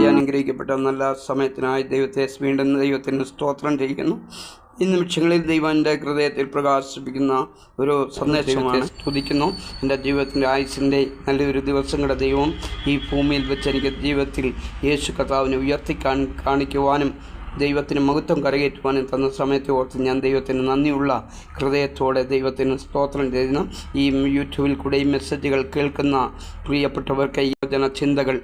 ഈ അനുഗ്രഹിക്കപ്പെട്ട നല്ല സമയത്തിനായി വീണ്ടും ദൈവത്തിന് സ്തോത്രം ചെയ്യുന്നു. ഈ നിമിഷങ്ങളിൽ ദൈവം എൻ്റെ ഹൃദയത്തിൽ പ്രകാശിപ്പിക്കുന്ന ഒരു സന്ദേശമാണ്. സ്തുതിക്കുന്നു. എൻ്റെ ജീവിതത്തിൻ്റെ ആയുസിൻ്റെ നല്ലൊരു ദിവസങ്ങളുടെ ദൈവം ഈ ഭൂമിയിൽ വെച്ച് എനിക്ക് ജീവിതത്തിൽ യേശു കർത്താവിനെ കാണിക്കുവാനും ദൈവത്തിന് മഹത്വം കരകയറ്റുവാനും തന്ന സമയത്തെ ഓർത്ത് ഞാൻ ദൈവത്തിന് നന്ദിയുള്ള ഹൃദയത്തോടെ ദൈവത്തിന് സ്തോത്രം ചെയ്യുന്നു. ഈ യൂട്യൂബിൽ കൂടെ ഈ മെസ്സേജുകൾ കേൾക്കുന്ന പ്രിയപ്പെട്ടവർക്ക് യോജന ചിന്തകൾ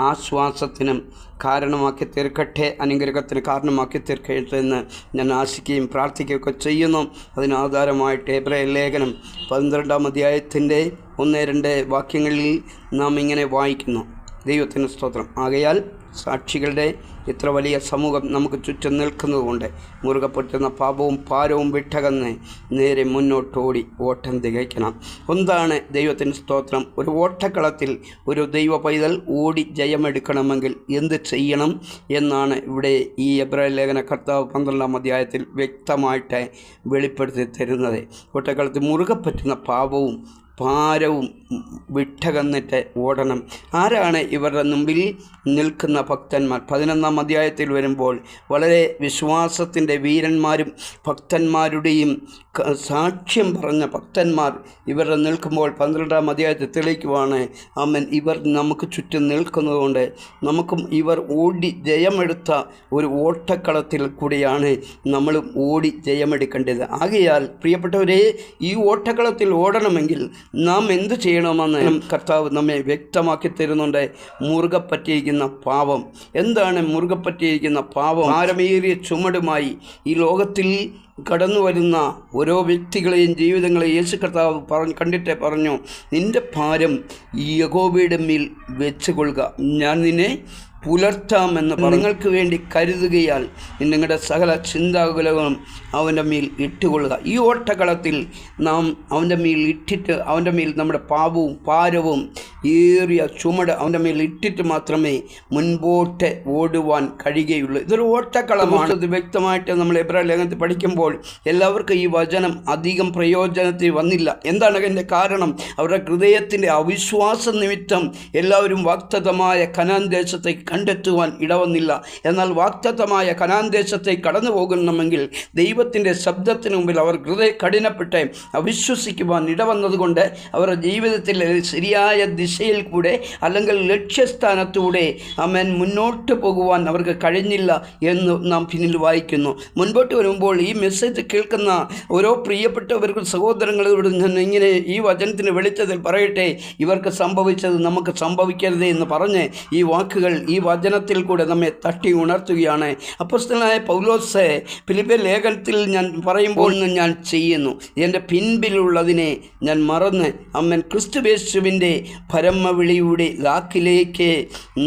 ആശ്വാസത്തിനും കാരണമാക്കി തീർക്കട്ടെ, അനുഗ്രഹത്തിന് കാരണമാക്കി തീർക്കട്ടെ എന്ന് ഞാൻ ആശിക്കുകയും പ്രാർത്ഥിക്കുകയൊക്കെ ചെയ്യുന്നു. അതിനാധാരമായിട്ട് എബ്രായ ലേഖനം 12-ാം അധ്യായത്തിൻ്റെ 1-2 വാക്യങ്ങളിൽ നാം ഇങ്ങനെ വായിക്കുന്നു. ദൈവത്തിന് സ്തോത്രം. ആകയാൽ സാക്ഷികളുടെ ഇത്ര വലിയ സമൂഹം നമുക്ക് ചുറ്റും നിൽക്കുന്നതുകൊണ്ട് മുറുകെ പറ്റുന്ന പാപവും ഭാരവും വിട്ടകന്ന് നേരെ മുന്നോട്ടോടി ഓട്ടം തികയ്ക്കണം. എന്താണ് ദൈവത്തിന് സ്തോത്രം? ഒരു ഓട്ടക്കളത്തിൽ ഒരു ദൈവ പൈതൽ ഓടി ജയമെടുക്കണമെങ്കിൽ എന്ത് ചെയ്യണം എന്നാണ് ഇവിടെ ഈ എബ്രായ ലേഖന കർത്താവ് 12-ാം അധ്യായത്തിൽ വ്യക്തമായിട്ട് വെളിപ്പെടുത്തി തരുന്നത്. ഓട്ടക്കളത്തിൽ മുറുകെ പറ്റുന്ന പാപവും ഭാരവും വിട്ടകന്നിട്ട് ഓടണം. ആരാണ് ഇവരുടെ മുമ്പിൽ നിൽക്കുന്ന ഭക്തന്മാർ? 11-ാം അധ്യായത്തിൽ വരുമ്പോൾ വളരെ വിശ്വാസത്തിൻ്റെ വീരന്മാരും ഭക്തന്മാരുടെയും സാക്ഷ്യം പറഞ്ഞ ഭക്തന്മാർ ഇവരുടെ നിൽക്കുമ്പോൾ 12-ാം അധ്യായത്തിൽ തെളിയിക്കുവാണ്. ഇവർ നമുക്ക് ചുറ്റും നിൽക്കുന്നതുകൊണ്ട് നമുക്കും ഇവർ ഓടി ജയമെടുത്ത ഒരു ഓട്ടക്കളത്തിൽ കൂടിയാണ് നമ്മളും ഓടി ജയമെടുക്കേണ്ടത്. ആകയാൽ പ്രിയപ്പെട്ടവരെ, ഈ ഓട്ടക്കളത്തിൽ ഓടണമെങ്കിൽ നാം എന്ത് ചെയ്യണമെന്ന് കർത്താവ് നമ്മെ വ്യക്തമാക്കി തരുന്നുണ്ട്. മുറുകെ പറ്റിയിരിക്കുന്ന പാപം എന്താണ്? മുറുകെ പറ്റിയിരിക്കുന്ന പാപം ഭാരമേറിയ ചുമടുമായി ഈ ലോകത്തിൽ കടന്നു വരുന്ന ഓരോ വ്യക്തികളെയും ജീവിതങ്ങളെയും യേശു കർത്താവ് കണ്ടിട്ട് പറഞ്ഞു, നിൻ്റെ ഭാരം ഈ യഹോവയുടെ മേൽ വെച്ച് കൊള്ളുക, ഞാൻ നിന്നെ പുലർത്താമെന്ന് നിങ്ങൾക്ക് വേണ്ടി കരുതുകയാൽ നിങ്ങളുടെ സകല ചിന്താകുലവും അവൻ്റെ മേൽ ഇട്ടുകൊള്ളുക. ഈ ഓട്ടക്കളത്തിൽ നാം അവൻ്റെ മേൽ ഇട്ടിട്ട് അവൻ്റെ മേൽ നമ്മുടെ പാപവും ഭാരവും ഏറിയ ചുമട് അവൻ്റെ മേൽ ഇട്ടിട്ട് മാത്രമേ മുൻപോട്ട് ഓടുവാൻ കഴിയുകയുള്ളൂ. ഇതൊരു ഓട്ടക്കളമാണ്. ഇത് വ്യക്തമായിട്ട് നമ്മൾ എബ്രായ ലേഖനത്തിൽ പഠിക്കുമ്പോൾ എല്ലാവർക്കും ഈ വചനം അധികം പ്രയോജനത്തിൽ വന്നില്ല. എന്താണ് അതിൻ്റെ കാരണം? അവരുടെ ഹൃദയത്തിൻ്റെ അവിശ്വാസ നിമിത്തം എല്ലാവരും വാഗ്ദത്തമായ കനാൻ ദേശത്തേക്ക് കണ്ടെത്തുവാൻ ഇടവന്നില്ല. എന്നാൽ വാഗ്ദത്തമായ കനാൻ ദേശത്തേക്ക് കടന്നു പോകണമെങ്കിൽ ദൈവത്തിൻ്റെ ശബ്ദത്തിന് മുമ്പിൽ അവർ ഹൃദയ കഠിനപ്പെട്ട് അവിശ്വസിക്കുവാൻ ഇടവന്നതുകൊണ്ട് അവരുടെ ജീവിതത്തിൽ ശരിയായ ദിശയിൽ കൂടെ അല്ലെങ്കിൽ ലക്ഷ്യസ്ഥാനത്തൂടെ മുന്നോട്ട് പോകുവാൻ അവർക്ക് കഴിഞ്ഞില്ല എന്ന് നാം പിന്നിൽ വായിക്കുന്നു. മുൻപോട്ട് വരുമ്പോൾ ഈ മെസ്സേജ് കേൾക്കുന്ന ഓരോ പ്രിയപ്പെട്ടവർക്കും സഹോദരങ്ങളോട് ഞാൻ ഇങ്ങനെ ഈ വചനത്തിന് വെളിച്ചത്തിൽ പറയട്ടെ, ഇവർക്ക് സംഭവിച്ചത് നമുക്ക് സംഭവിക്കരുതേ എന്ന് പറഞ്ഞ് ഈ വാക്കുകൾ ഈ വചനത്തിൽ കൂടെ നമ്മെ തട്ടി ഉണർത്തുകയാണ്. അപ്പോസ്തലനായ പൗലോസ് ഫിലിപ്പിയ ലേഖനത്തിൽ ഞാൻ പറയുമ്പോൾ ഞാൻ ചെയ്യുന്നു, എൻ്റെ പിൻപിലുള്ളതിനെ ഞാൻ മറന്ന് ക്രിസ്തുയേശുവിൻ്റെ പരമവിളിയുടെ ലാക്കിലേക്ക്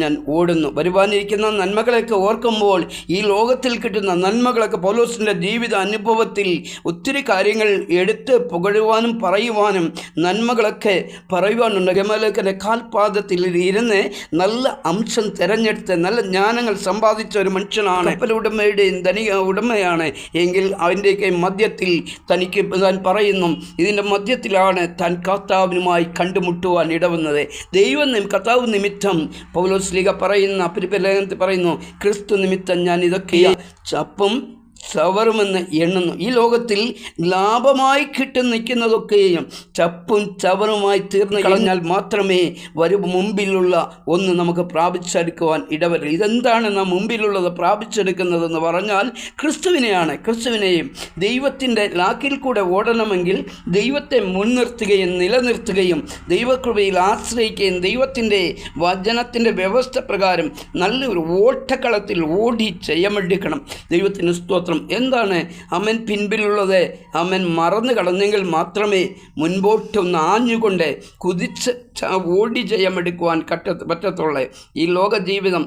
ഞാൻ ഓടുന്നു. വരുവാനിരിക്കുന്ന നന്മകളൊക്കെ ഓർക്കുമ്പോൾ ഈ ലോകത്തിൽ കിട്ടുന്ന നന്മകളൊക്കെ പൗലോസിൻ്റെ ജീവിത അനുഭവത്തിൽ ഒത്തിരി കാര്യങ്ങൾ എടുത്ത് പുകഴുവാനും പറയുവാനും നന്മകളൊക്കെ പറയുവാനുണ്ട്. ഗമലേഖൻ്റെ കാൽപാദത്തിൽ ഇരുന്ന് നല്ല അംശം തിരഞ്ഞെടുത്ത് നല്ല ജ്ഞാനങ്ങൾ സമ്പാദിച്ച ഒരു മനുഷ്യനാണ്. കപ്പലുടമയുടെയും ധനിക ഉടമയാണ് എങ്കിൽ അതിൻ്റെയൊക്കെ മധ്യത്തിൽ തനിക്ക് താൻ പറയുന്നു, ഇതിൻ്റെ മധ്യത്തിലാണ് താൻ കർത്താവിനുമായി കണ്ടുമുട്ടുവാൻ ഇടവന്നത്. ദൈവം കർത്താവ് നിമിത്തം പൗലോസ്ലീഹ പറയുന്ന ഫിലിപ്പിയ ലേഖനത്തിൽ പറയുന്നു, ക്രിസ്തു നിമിത്തം ഞാൻ ഇതൊക്കെ ചപ്പും ചവറുമെന്ന് എണ്ണുന്നു. ഈ ലോകത്തിൽ ലാഭമായി നിൽക്കുന്നതൊക്കെയും ചപ്പും ചവറുമായി തീർന്നു കഴിഞ്ഞാൽ മാത്രമേ മുമ്പിലുള്ള ഒന്ന് നമുക്ക് പ്രാപിച്ചെടുക്കുവാൻ ഇടവരില്ല. ഇതെന്താണ് നാം മുമ്പിലുള്ളത് പ്രാപിച്ചെടുക്കുന്നതെന്ന് പറഞ്ഞാൽ ക്രിസ്തുവിനെയാണ്. ക്രിസ്തുവിനെയും ദൈവത്തിൻ്റെ ലാക്കിൽ കൂടെ ഓടണമെങ്കിൽ ദൈവത്തെ മുൻനിർത്തുകയും നിലനിർത്തുകയും ദൈവകൃപയിൽ ആശ്രയിക്കുകയും ദൈവത്തിൻ്റെ വചനത്തിൻ്റെ വ്യവസ്ഥ പ്രകാരം നല്ലൊരു ഓട്ടക്കളത്തിൽ ഓടി ജയമെടുക്കണം. ദൈവത്തിന് സ്തോത്രം. എന്താണ് പിൻപിലുള്ളത് മറന്നു കടന്നെങ്കിൽ മാത്രമേ മുൻപോട്ടൊന്ന് ആഞ്ഞുകൊണ്ട് കുതിച്ച് ഓടി ജയമെടുക്കുവാൻ പറ്റത്തുള്ളൂ. ഈ ലോക ജീവിതം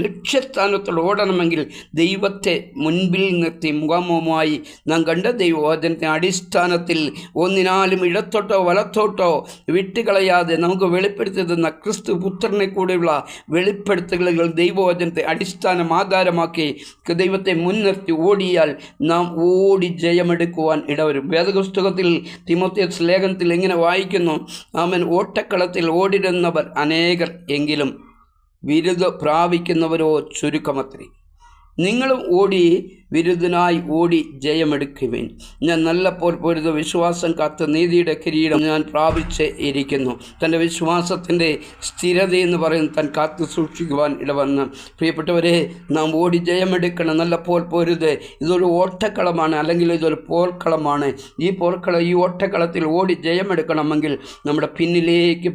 ലക്ഷ്യസ്ഥാനത്തോട് ഓടണമെങ്കിൽ ദൈവത്തെ മുൻപിൽ നിർത്തി മുഖാമുഖമായി നാം കണ്ട ദൈവവചനത്തിൻ്റെ അടിസ്ഥാനത്തിൽ ഒന്നിനാലും ഇടത്തോട്ടോ വലത്തോട്ടോ വിട്ടുകളയാതെ നമുക്ക് വെളിപ്പെടുത്തി തന്ന ക്രിസ്തു പുത്രനെ കൂടെയുള്ള വെളിപ്പെടുത്തലുകൾ ദൈവവചനത്തെ അടിസ്ഥാനം ആധാരമാക്കി ദൈവത്തെ മുൻനിർത്തി ഓടിയാൽ നാം ഓടി ജയമെടുക്കുവാൻ ഇടവരും. വേദപുസ്തകത്തിൽ തിമോഥെയോസ് ലേഖനത്തിൽ എങ്ങനെ വായിക്കുന്നു, ഓട്ടക്കളത്തിൽ ഓടിരുന്നവർ അനേകർ എങ്കിലും വിരുദ് പ്രാപിക്കുന്നവരോ ചുരുക്കമത്രേ. നിങ്ങളും ഓടി വിരുദ്ധനായി ഓടി ജയമെടുക്കുവിൻ. ഞാൻ നല്ല പോർ പൊരുത് വിശ്വാസം കാത്ത് നീതിയുടെ കിരീടം ഞാൻ പ്രാപിച്ച് ഇരിക്കുന്നു. തൻ്റെ വിശ്വാസത്തിൻ്റെ സ്ഥിരതയെന്ന് പറയുന്നത് താൻ കാത്തു സൂക്ഷിക്കുവാൻ ഇടവന്ന്. പ്രിയപ്പെട്ടവരെ, നാം ഓടി ജയമെടുക്കണം. നല്ല പോർ പൊരുത് ഇതൊരു ഓട്ടക്കളമാണ്, അല്ലെങ്കിൽ ഇതൊരു പോർക്കളമാണ്. ഈ ഓട്ടക്കളത്തിൽ ഓടി ജയമെടുക്കണമെങ്കിൽ നമ്മുടെ പിന്നിലേക്ക്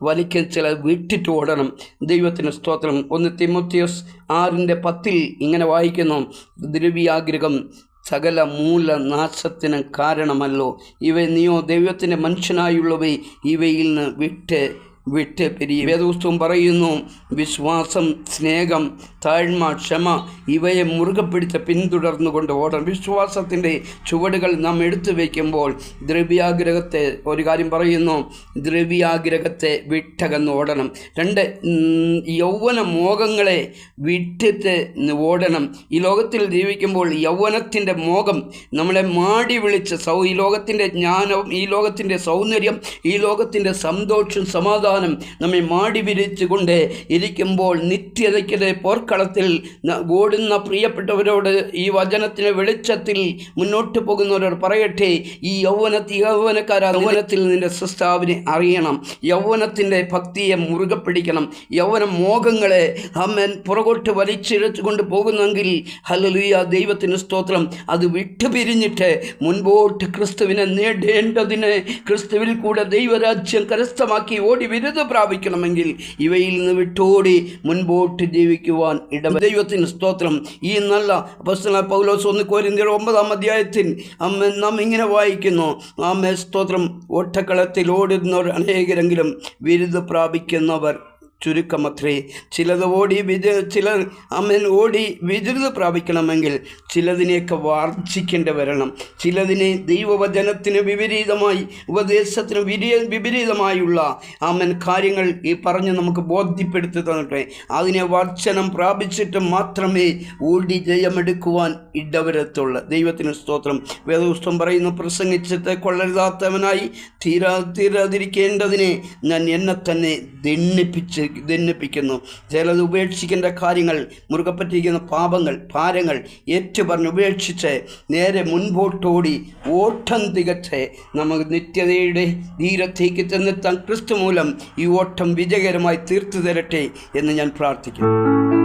വലിക്കാൻ ചില വിട്ടിട്ട് ഓടണം. ദൈവത്തിന് സ്തോത്രം. 1 തിമോത്തിയോസ് 6:10 ഇങ്ങനെ വായിക്കുന്നു, ദ്രവ്യാഗ്രഹം സകല മൂലനാശത്തിന് കാരണമല്ലോ. നീയോ ദൈവത്തിൻ്റെ മനുഷ്യനായുള്ളവ ഇവയിൽ നിന്ന് വിട്ട് പിരിയും. വേദപുസ്തകം പറയുന്നു, വിശ്വാസം, സ്നേഹം, താഴ്മ, ക്ഷമ ഇവയെ മുറുകെ പിടിച്ച് പിന്തുടർന്നുകൊണ്ട് ഓടണം. വിശ്വാസത്തിൻ്റെ ചുവടുകൾ നാം എടുത്തു വയ്ക്കുമ്പോൾ ദ്രവ്യാഗ്രഹത്തെ, ഒരു കാര്യം പറയുന്നു, ദ്രവ്യാഗ്രഹത്തെ വിട്ടകന്ന് ഓടണം. 2, യൗവന മോഹങ്ങളെ വിട്ടിട്ട് ഓടണം. ഈ ലോകത്തിൽ ജീവിക്കുമ്പോൾ യൗവനത്തിൻ്റെ മോഹം നമ്മളെ മാടി വിളിച്ച് ഈ ലോകത്തിൻ്റെ ജ്ഞാനവും, ഈ ലോകത്തിൻ്റെ സൗന്ദര്യം, ഈ ലോകത്തിൻ്റെ സന്തോഷം, സമാധാനം നമ്മെ മാടി വിരിച്ചുകൊണ്ട് ഇരിക്കുമ്പോൾ നിത്യതയ്ക്കെതിരെ പോർക്കളത്തിൽ ഓടുന്ന പ്രിയപ്പെട്ടവരോട് ഈ വചനത്തിന് വെളിച്ചത്തിൽ മുന്നോട്ട് പോകുന്നവരോട് പറയട്ടെ, ഈ യൗവനത്തിൽ നിന്റെ സൃഷ്ടാവിനെ അറിയണം. യൗവനത്തിൻ്റെ ഭക്തിയെ മുറുകെ പിടിക്കണം. യൗവന മോഹങ്ങളെ പുറകോട്ട് വലിച്ചിഴച്ചു കൊണ്ട് പോകുന്നെങ്കിൽ ഹല്ലേലൂയ, ദൈവത്തിന് സ്തോത്രം, അത് വിട്ടുപിരിഞ്ഞിട്ട് മുൻപോട്ട് ക്രിസ്തുവിനെ നേടേണ്ടതിന്, ക്രിസ്തുവിൽ കൂടെ ദൈവരാജ്യം കരസ്ഥമാക്കി ഓടി വിരുദ്ധ പ്രാപിക്കണമെങ്കിൽ ഇവയിൽ നിന്ന് വിട്ടോടി മുൻപോട്ട് ജീവിക്കുവാൻ ഇടം. ദൈവത്തിന് സ്തോത്രം. ഈ നല്ല അപ്പോസ്തലനായ പൗലോസ് 1 കൊരിന്ത്യർ 9 നാം ഇങ്ങനെ വായിക്കുന്നു, സ്തോത്രം, ഓട്ടക്കളത്തിൽ ഓടുന്നവർ അനേകരെങ്കിലും വിരുദ്ധ പ്രാപിക്കുന്നവർ ചുരുക്കമത്രേ. ചിലർ ഓടി വിരുദ്ധ പ്രാപിക്കണമെങ്കിൽ ചിലതിനെയൊക്കെ വർജിക്കേണ്ടി വരണം. ചിലതിനെ ദൈവവചനത്തിന് വിപരീതമായി, ഉപദേശത്തിന് വിപരീതമായുള്ള കാര്യങ്ങൾ ഈ പറഞ്ഞ് നമുക്ക് ബോധ്യപ്പെടുത്തി തന്നിട്ടേ അതിനെ വർജനം പ്രാപിച്ചിട്ട് മാത്രമേ ഓടി ജയമെടുക്കുവാൻ ഇടവരത്തുള്ളൂ. ദൈവത്തിന് സ്തോത്രം. വേദപുസ്തകം പറയുന്നു, പ്രസംഗിച്ചിട്ട് കൊള്ളരുതാത്തവനായി തീരാതിരിക്കേണ്ടതിനെ ഞാൻ എന്നെ തന്നെ ദണ്ഡിപ്പിക്കുന്നു. ചിലത് ഉപേക്ഷിക്കേണ്ട കാര്യങ്ങൾ, മുറുകെ പറ്റിയിരിക്കുന്ന പാപങ്ങൾ, ഭാരങ്ങൾ ഏറ്റുപറഞ്ഞ് ഉപേക്ഷിച്ച് നേരെ മുൻപോട്ടോടി ഓട്ടം തികച്ച് നമുക്ക് നിത്യതയുടെ തീരത്തേക്ക് ചെന്നെത്താൻ ക്രിസ്തു മൂലം ഈ ഓട്ടം വിജയകരമായി തീർത്തു തരട്ടെ എന്ന് ഞാൻ പ്രാർത്ഥിക്കുന്നു.